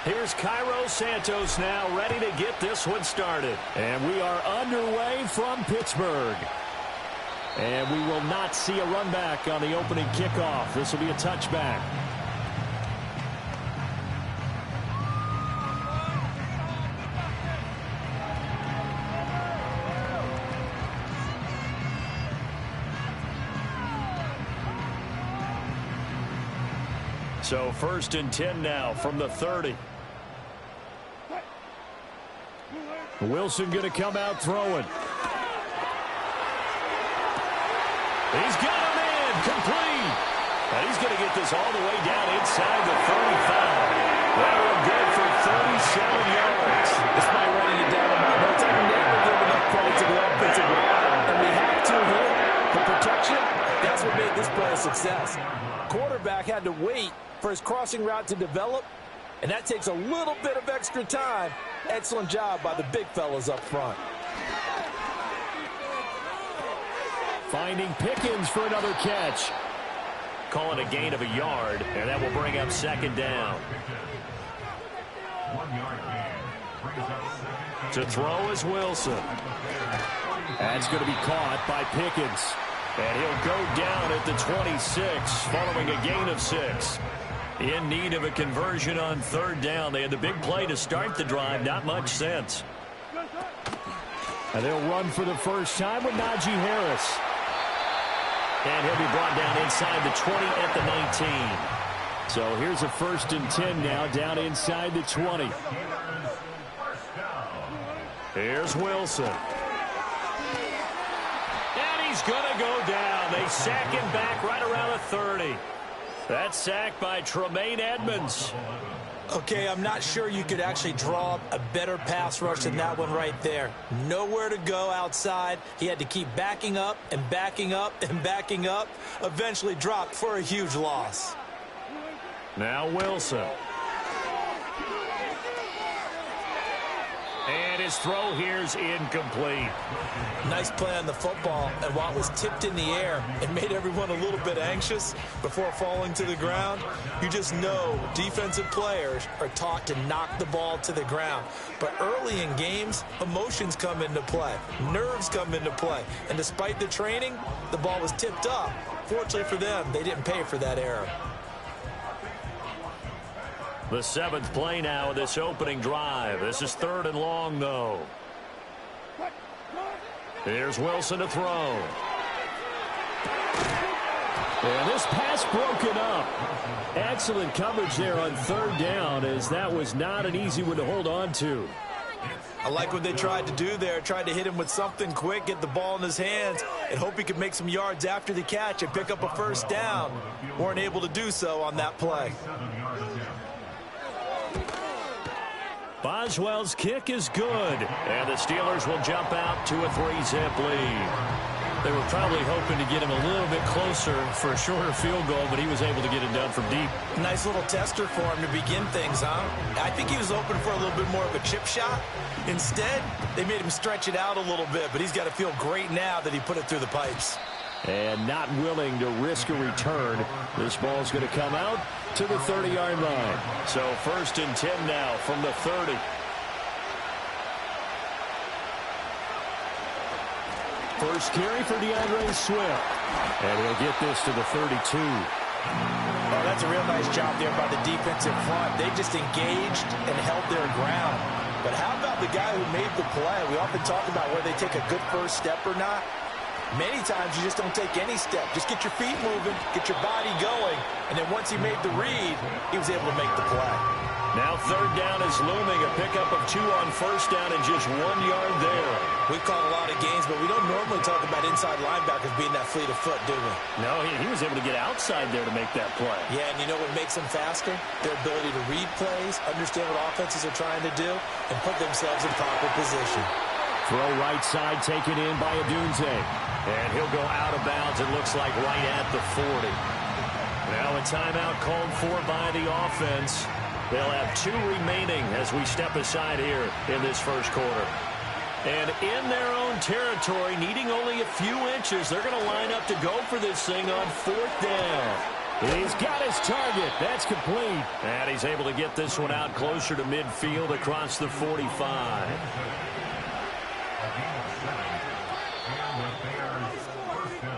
Here's Cairo Santos now ready to get this one started. And we are underway from Pittsburgh. And we will not see a run back on the opening kickoff. This will be a touchback. So 1st and 10 now from the 30. Wilson going to come out throwing. He's got him in, complete. And he's going to get this all the way down inside the 35. That will go for 37 yards. Despite running it down in my notes, I've never given enough credit to the offensive line. And we have to here. The protection, that's what made this play a success. Quarterback had to wait for his crossing route to develop, and that takes a little bit of extra time. Excellent job by the big fellas up front. Finding Pickens for another catch. Call it a gain of a yard, and that will bring up 2nd down. To throw is Wilson. That's going to be caught by Pickens. And he'll go down at the 26, following a gain of 6. In need of a conversion on 3rd down. They had the big play to start the drive. Not much sense. And they'll run for the first time with Najee Harris. And he'll be brought down inside the 20 at the 19. So here's a 1st and 10 now, down inside the 20. Here's Wilson. And he's going to go down. They sack him back right around the 30. That sack by Tremaine Edmonds. Okay, I'm not sure you could actually draw a better pass rush than that one right there. Nowhere to go outside. He had to keep backing up and backing up and backing up. Eventually dropped for a huge loss. Now Wilson. And his throw here's incomplete. Nice play on the football, and while it was tipped in the air, it made everyone a little bit anxious before falling to the ground. You just know defensive players are taught to knock the ball to the ground. But early in games, emotions come into play. Nerves come into play. And despite the training, the ball was tipped up. Fortunately for them, they didn't pay for that error. The 7th play now of this opening drive. This is 3rd and long, though. Here's Wilson to throw. And this pass broken up. Excellent coverage there on 3rd down, as that was not an easy one to hold on to. I like what they tried to do there. Tried to hit him with something quick, get the ball in his hands, and hope he could make some yards after the catch and pick up a 1st down. Weren't able to do so on that play. Boswell's kick is good, and the Steelers will jump out to a 3-zip lead. They were probably hoping to get him a little bit closer for a shorter field goal, but he was able to get it done from deep. Nice little tester for him to begin things, huh? I think he was open for a little bit more of a chip shot. Instead, they made him stretch it out a little bit, but he's got to feel great now that he put it through the pipes. And not willing to risk a return. This ball's going to come out to the 30-yard line. So 1st and 10 now from the 30. First carry for DeAndre Swift. And he'll get this to the 32. Oh, that's a real nice job there by the defensive front. They just engaged and held their ground. But how about the guy who made the play? We often talk about whether they take a good first step or not. Many times you just don't take any step. Just get your feet moving, get your body going, and then once he made the read, he was able to make the play. Now 3rd down is looming. A pickup of 2 on 1st down and just 1 yard there. We've caught a lot of games, but we don't normally talk about inside linebackers being that fleet of foot, do we? No, he was able to get outside there to make that play. Yeah, and you know what makes them faster? Their ability to read plays, understand what offenses are trying to do, and put themselves in proper position. Throw right side taken in by Adunze. And he'll go out of bounds, it looks like, right at the 40. Now a timeout called for by the offense. They'll have 2 remaining as we step aside here in this first quarter. And in their own territory, needing only a few inches, they're going to line up to go for this thing on 4th down. He's got his target. That's complete. And he's able to get this one out closer to midfield across the 45.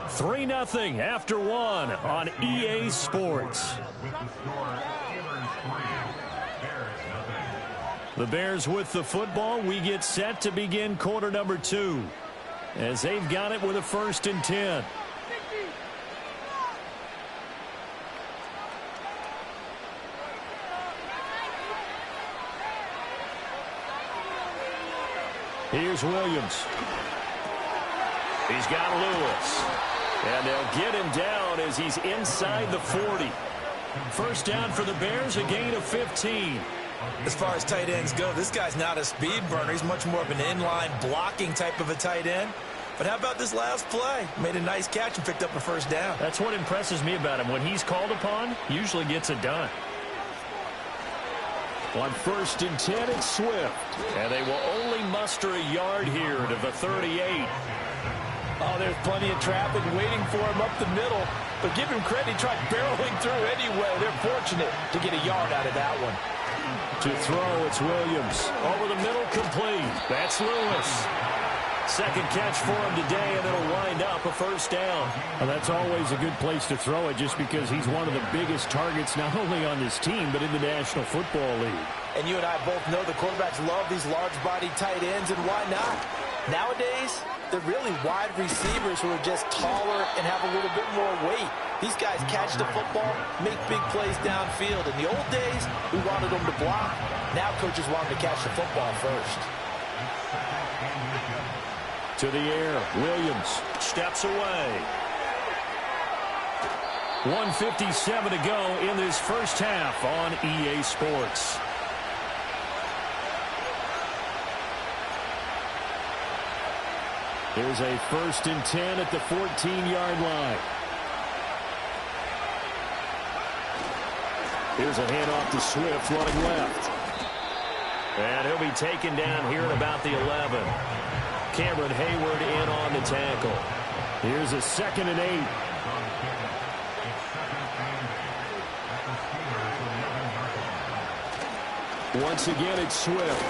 Three 3-0 after one on EA Sports. The Bears with the football. We get set to begin quarter number 2 as they've got it with a 1st and 10. Here's Williams. He's got Lewis. And they'll get him down as he's inside the 40. First down for the Bears, a gain of 15. As far as tight ends go, this guy's not a speed burner. He's much more of an inline blocking type of a tight end. But how about this last play? Made a nice catch and picked up a first down. That's what impresses me about him. When he's called upon, usually gets it done. On 1st and 10, it's Swift. And they will only muster a yard here to the 38. Oh, there's plenty of traffic waiting for him up the middle. But give him credit, he tried barreling through anyway. They're fortunate to get a yard out of that one. To throw, it's Williams. Over the middle, complete. That's Lewis. Second catch for him today, and it'll wind up a first down. Well, that's always a good place to throw it just because he's one of the biggest targets not only on this team but in the National Football League. And you and I both know the quarterbacks love these large-bodied tight ends, and why not? Nowadays, they're really wide receivers who are just taller and have a little bit more weight. These guys catch the football, make big plays downfield. In the old days, we wanted them to block. Now coaches want them to catch the football first. To the air, Williams steps away. 1:57 to go in this first half on EA Sports. Here's a 1st and 10 at the 14-yard line. Here's a handoff to Swift running left. And he'll be taken down here at about the 11. Cameron Hayward in on the tackle. Here's a 2nd and 8. Once again, it's Swift.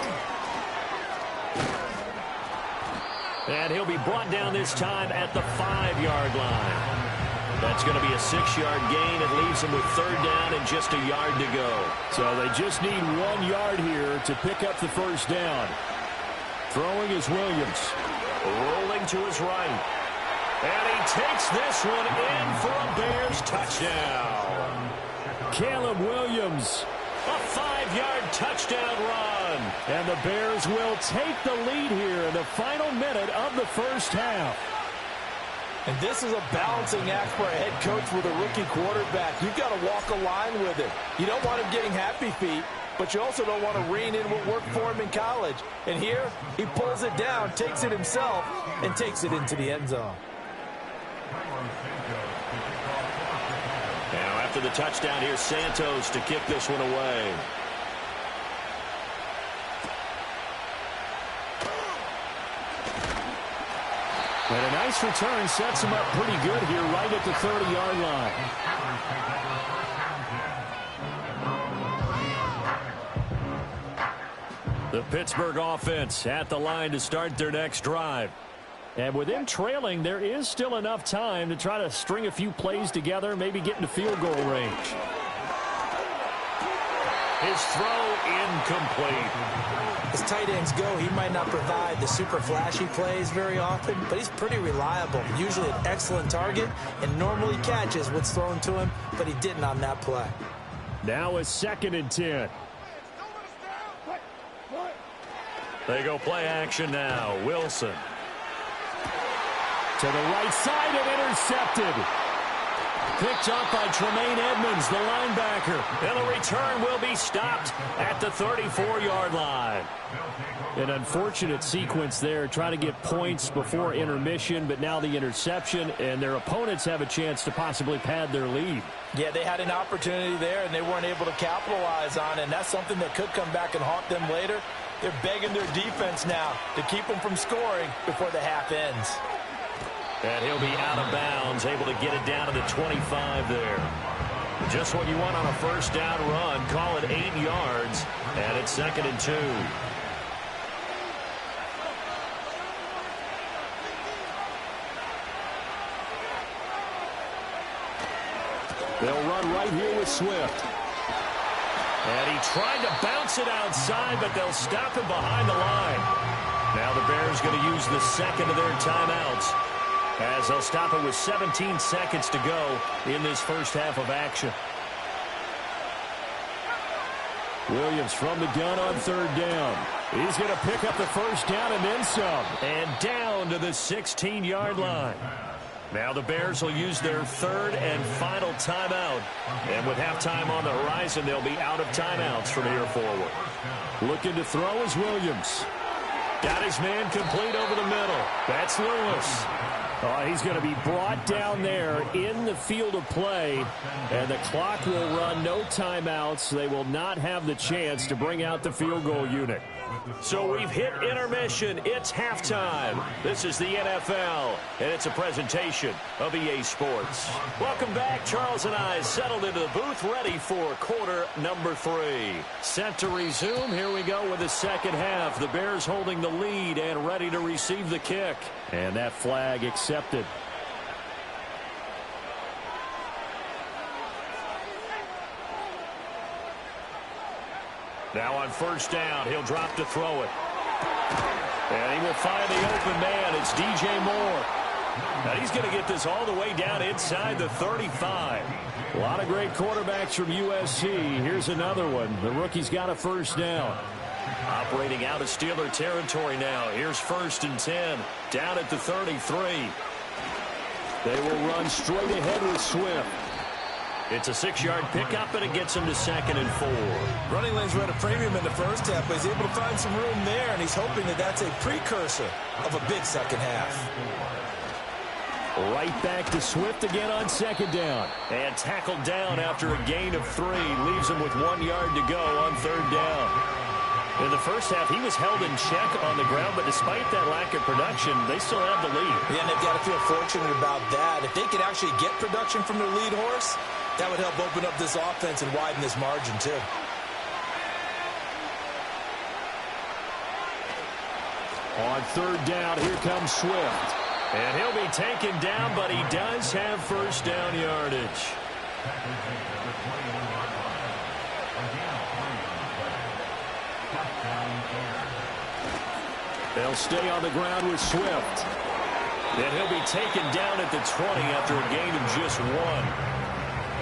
And he'll be brought down this time at the 5-yard line. That's going to be a 6-yard gain. It leaves them with 3rd down and just a yard to go. So they just need 1 yard here to pick up the first down. Throwing is Williams. Rolling to his right. And he takes this one in for a Bears touchdown. Caleb Williams, a 5-yard touchdown run. And the Bears will take the lead here in the final minute of the first half. And this is a balancing act for a head coach with a rookie quarterback. You've got to walk a line with it. You don't want him getting happy feet, but you also don't want to rein in what worked for him in college. And here, he pulls it down, takes it himself, and takes it into the end zone. Now, after the touchdown, here's Santos to kick this one away. And a nice return sets him up pretty good here right at the 30-yard line. The Pittsburgh offense at the line to start their next drive. And with them trailing, there is still enough time to try to string a few plays together, maybe get into field goal range. His throw incomplete. As tight ends go, he might not provide the super flashy plays very often, but he's pretty reliable. Usually an excellent target and normally catches what's thrown to him, but he didn't on that play. Now a 2nd and 10. They go play action now. Wilson. To the right side and intercepted. Picked up by Tremaine Edmonds, the linebacker. And the return will be stopped at the 34-yard line. An unfortunate sequence there, trying to get points before intermission, but now the interception, and their opponents have a chance to possibly pad their lead. Yeah, they had an opportunity there, and they weren't able to capitalize on it, and that's something that could come back and haunt them later. They're begging their defense now to keep them from scoring before the half ends. And he'll be out of bounds, able to get it down to the 25 there. Just what you want on a first down run. Call it 8 yards, and it's 2nd and 2. They'll run right here with Swift. And he tried to bounce it outside, but they'll stop him behind the line. Now the Bears going to use the second of their timeouts, as they'll stop it with 17 seconds to go in this first half of action. Williams from the gun on 3rd down. He's going to pick up the first down and then some. And down to the 16-yard line. Now the Bears will use their 3rd and final timeout. And with halftime on the horizon, they'll be out of timeouts from here forward. Looking to throw is Williams. Got his man complete over the middle. That's Lewis. He's going to be brought down there in the field of play, and the clock will run. No timeouts. They will not have the chance to bring out the field goal unit. So we've hit intermission. It's halftime. This is the NFL, and it's a presentation of EA Sports. Welcome back. Charles and I settled into the booth, ready for quarter number 3. Set to resume. Here we go with the second half. The Bears holding the lead and ready to receive the kick. And that flag accepted. Now on first down, he'll drop to throw it. And he will find the open man. It's DJ Moore. Now he's going to get this all the way down inside the 35. A lot of great quarterbacks from USC. Here's another one. The rookie's got a first down. Operating out of Steeler territory now. Here's 1st and 10. Down at the 33. They will run straight ahead with Swift. It's a 6-yard pickup, and it gets him to 2nd and 4. Running lanes were at a premium in the first half, but he's able to find some room there, and he's hoping that that's a precursor of a big second half. Right back to Swift again on 2nd down. And tackled down after a gain of 3. Leaves him with 1 yard to go on 3rd down. In the first half, he was held in check on the ground, but despite that lack of production, they still have the lead. Yeah, and they've got to feel fortunate about that. If they could actually get production from their lead horse, that would help open up this offense and widen this margin, too. On 3rd down, here comes Swift. And he'll be taken down, but he does have first down yardage. They'll stay on the ground with Swift. And he'll be taken down at the 20 after a gain of just 1.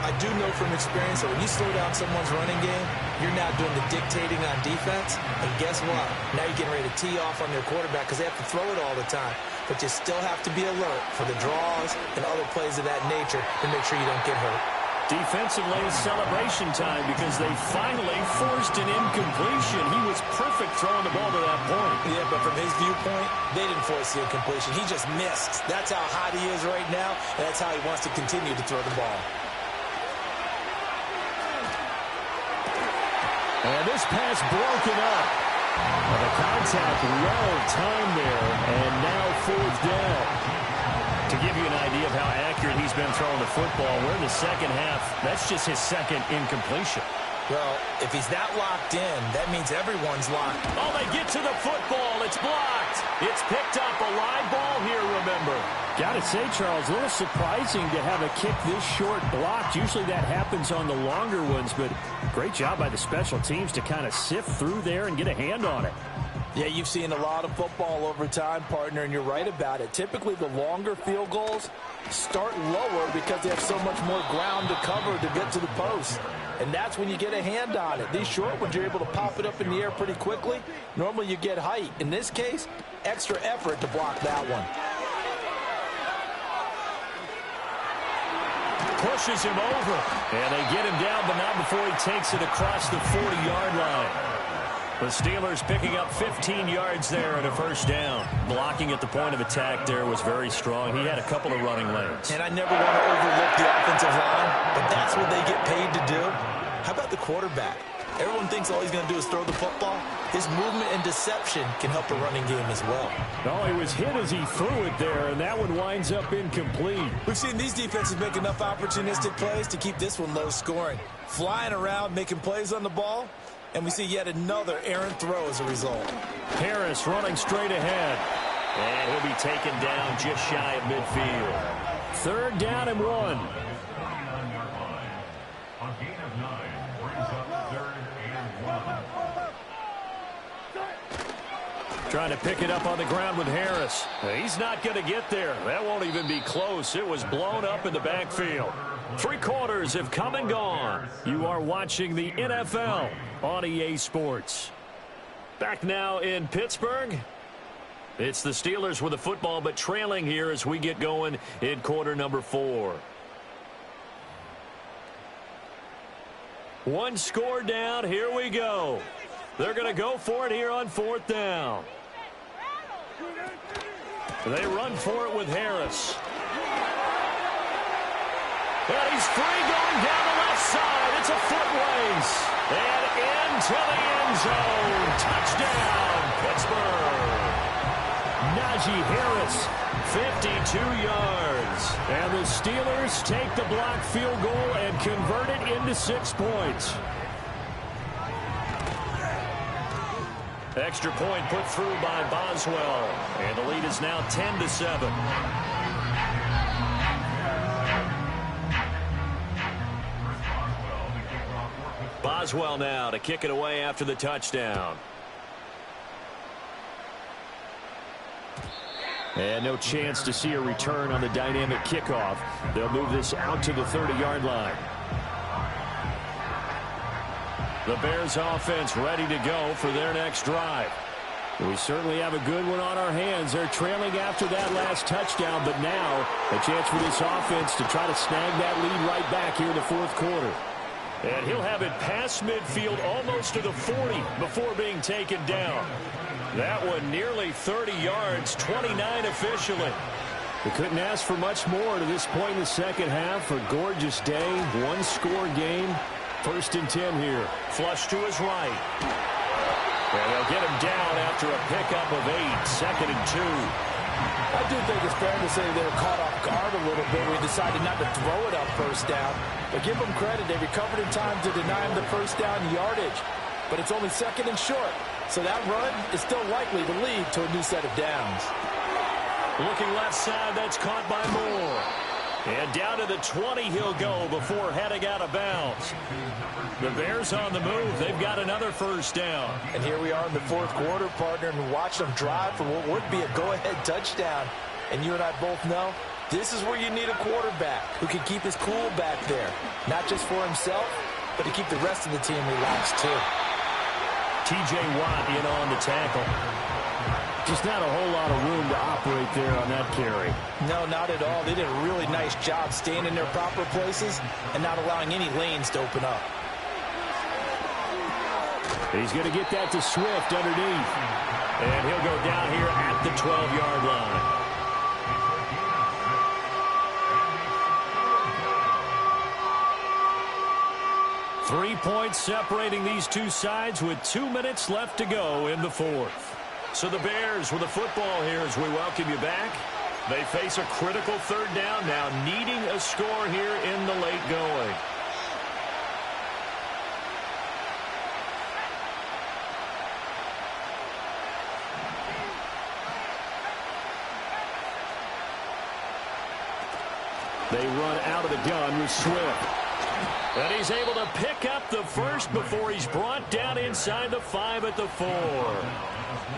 I do know from experience that when you slow down someone's running game, you're now doing the dictating on defense. And guess what? Now you're getting ready to tee off on their quarterback because they have to throw it all the time. But you still have to be alert for the draws and other plays of that nature to make sure you don't get hurt. Defensively, celebration time because they finally forced an incompletion. He was perfect throwing the ball to that point. Yeah, but from his viewpoint, they didn't force the incompletion. He just missed. That's how hot he is right now, and that's how he wants to continue to throw the ball. And this pass broken up. Well, the contact well timed there, and now 4th down. To give you an idea of how accurate he's been throwing the football, we're in the second half. That's just his 2nd incompletion. Well, if he's that locked in, that means everyone's locked. Oh, they get to the football. It's blocked. It's picked up. A live ball here, remember. Got to say, Charles, a little surprising to have a kick this short blocked. Usually that happens on the longer ones, but great job by the special teams to kind of sift through there and get a hand on it. Yeah, you've seen a lot of football over time, partner, and you're right about it. Typically, the longer field goals start lower because they have so much more ground to cover to get to the post. And that's when you get a hand on it. These short ones, you're able to pop it up in the air pretty quickly. Normally, you get height. In this case, extra effort to block that one. Pushes him over. And they get him down, but not before he takes it across the 40-yard line. The Steelers picking up 15 yards there and a first down. Blocking at the point of attack there was very strong. He had a couple of running lanes. And I never want to overlook the offensive line, but that's what they get paid to do. How about the quarterback? Everyone thinks all he's going to do is throw the football. his movement and deception can help a running game as well. Oh, he was hit as he threw it there, and that one winds up incomplete. We've seen these defenses make enough opportunistic plays to keep this one low scoring. Flying around, making plays on the ball, and we see yet another errant throw as a result. Harris running straight ahead. And he'll be taken down just shy of midfield. 3rd down and 1. Trying to pick it up on the ground with Harris. He's not going to get there. That won't even be close. It was blown up in the backfield. 3 quarters have come and gone. You are watching the NFL on EA Sports. Back now in Pittsburgh. It's the Steelers with the football, but trailing here as we get going in quarter number 4. 1 score down. Here we go. They're going to go for it here on 4th down. They run for it with Harris. And he's free going down the left side. It's a foot race. And into the end zone. Touchdown, Pittsburgh. Najee Harris, 52 yards. And the Steelers take the blocked field goal and convert it into 6 points. Extra point put through by Boswell. And the lead is now 10-7. Boswell now to kick it away after the touchdown. And no chance to see a return on the dynamic kickoff. They'll move this out to the 30-yard line. The Bears offense ready to go for their next drive. We certainly have a good one on our hands. They're trailing after that last touchdown, but now a chance for this offense to try to snag that lead right back here in the 4th quarter. And he'll have it past midfield almost to the 40 before being taken down. That one nearly 30 yards, 29 officially. We couldn't ask for much more to this point in the second half. A gorgeous day, 1-score game. 1st and 10 here. Flush to his right. And they'll get him down after a pickup of 8. 2nd and 2. I do think it's fair to say they were caught off guard a little bit. We decided not to throw it up 1st down. But give them credit. They recovered in time to deny him the 1st down yardage. But it's only 2nd and short. So that run is still likely to lead to a new set of downs. Looking left side, that's caught by Moore. And down to the 20 he'll go before heading out of bounds. The Bears on the move. They've got another 1st down. And here we are in the 4th quarter, partner, and watch them drive for what would be a go-ahead touchdown. And you and I both know this is where you need a quarterback who can keep his cool back there. Not just for himself, but to keep the rest of the team relaxed too. T.J. Watt in on the tackle. Just not a whole lot of room to operate there on that carry. No, not at all. They did a really nice job staying in their proper places and not allowing any lanes to open up. He's going to get that to Swift underneath. And he'll go down here at the 12-yard line. Three points separating these two sides with 2 minutes left to go in the 4th. So the Bears with the football here as we welcome you back. They face a critical 3rd down now, needing a score here in the late going. They run out of the gun with Swift. And he's able to pick up the 1st before he's brought down inside the 5 at the 4.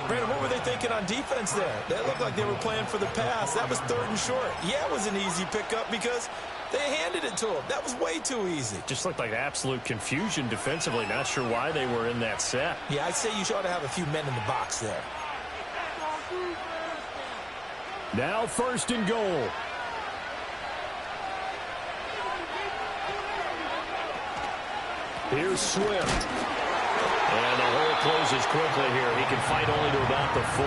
Brandon, what were they thinking on defense there? That looked like they were playing for the pass. That was 3rd and short. Yeah, it was an easy pickup because they handed it to him. That was way too easy. Just looked like absolute confusion defensively. Not sure why they were in that set. Yeah, I'd say you ought to have a few men in the box there. Now 1st and goal. Here's Swift. And the hole closes quickly here. He can fight only to about the 4.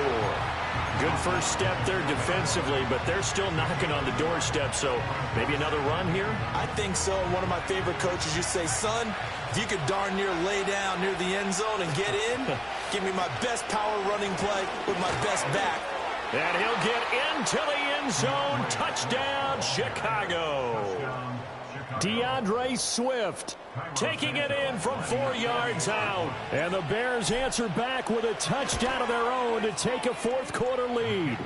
Good first step there defensively, but they're still knocking on the doorstep, so maybe another run here? I think so. And one of my favorite coaches used to say, son, if you could darn near lay down near the end zone and get in, give me my best power running play with my best back. And he'll get into the end zone. Touchdown, Chicago. DeAndre Swift taking it in from 4 yards out. And the Bears answer back with a touchdown of their own to take a fourth-quarter lead.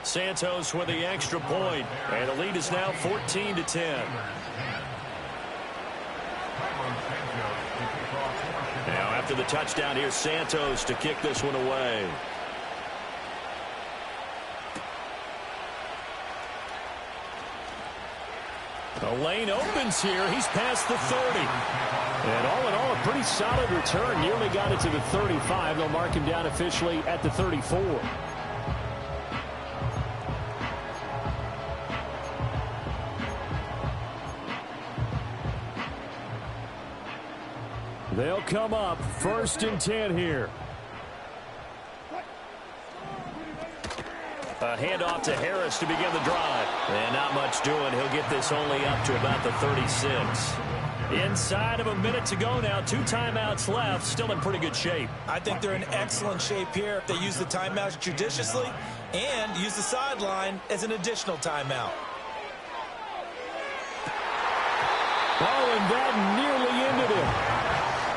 Santos with the extra point, and the lead is now 14-10. Now, after the touchdown, here's Santos to kick this one away. The lane opens here. He's past the 30. And all in all, a pretty solid return. Nearly got it to the 35. They'll mark him down officially at the 34. They'll come up 1st and 10 here. A handoff to Harris to begin the drive. And not much doing. He'll get this only up to about the 36. Inside of a minute to go now. 2 timeouts left. Still in pretty good shape. I think they're in excellent shape here if they use the timeouts judiciously and use the sideline as an additional timeout. Oh, and that nearly ended it.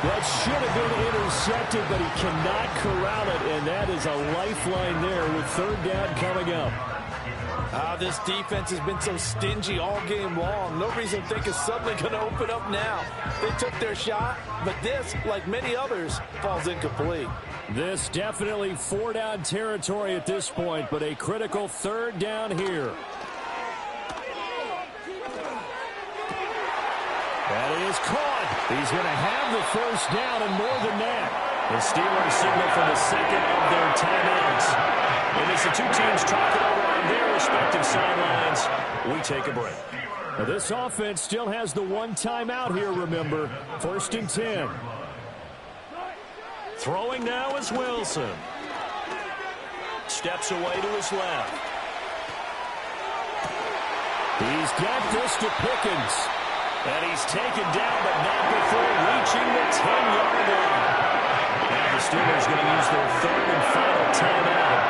That should have been intercepted, but he cannot corral it, and that is a lifeline there with 3rd down coming up. This defense has been so stingy all game long. No reason to think it's suddenly going to open up now. They took their shot, but this, like many others, falls incomplete. This definitely 4-down territory at this point, but a critical 3rd down here. That is caught. He's going to have the 1st down and more than that. The Steelers signal for the 2nd of their timeouts. And as the 2 teams talk it over on their respective sidelines, we take a break. Now this offense still has the 1 timeout here, remember. 1st and 10. Throwing now is Wilson. Steps away to his left. He's got this to Pickens. And he's taken down, but not before reaching the 10-yard line. And the Steelers going to use their 3rd and final timeout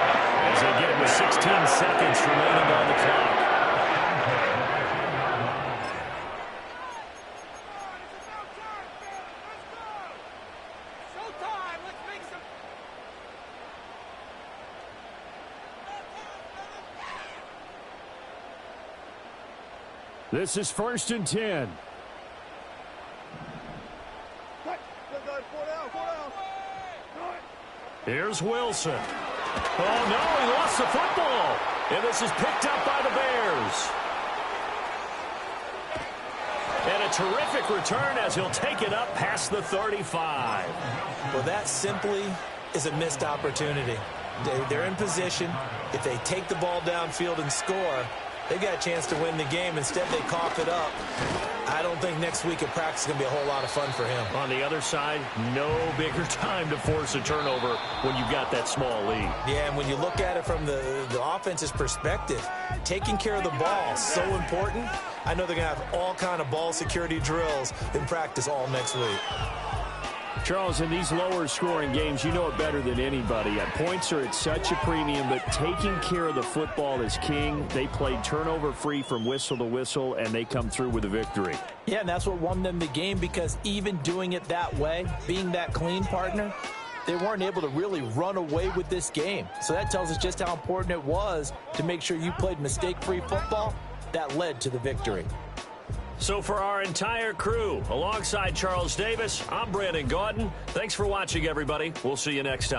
as they get it with 16 seconds remaining on the clock. This is 1st and 10. Here's Wilson. Oh, no, he lost the football. And this is picked up by the Bears. And a terrific return as he'll take it up past the 35. Well, that simply is a missed opportunity. They're in position. If they take the ball downfield and score, they got a chance to win the game. Instead, they cough it up. I don't think next week at practice is going to be a whole lot of fun for him. On the other side, no bigger time to force a turnover when you've got that small lead. Yeah, and when you look at it from the offense's perspective, taking care of the ball is so important. I know they're going to have all kind of ball security drills in practice all next week. Charles, in these lower scoring games, you know it better than anybody. Points are at such a premium, but taking care of the football is king. They played turnover free from whistle to whistle, and they come through with a victory. Yeah, and that's what won them the game, because even doing it that way, being that clean partner, they weren't able to really run away with this game. So that tells us just how important it was to make sure you played mistake-free football. That led to the victory. So for our entire crew, alongside Charles Davis, I'm Brandon Gaudin. Thanks for watching, everybody. We'll see you next time.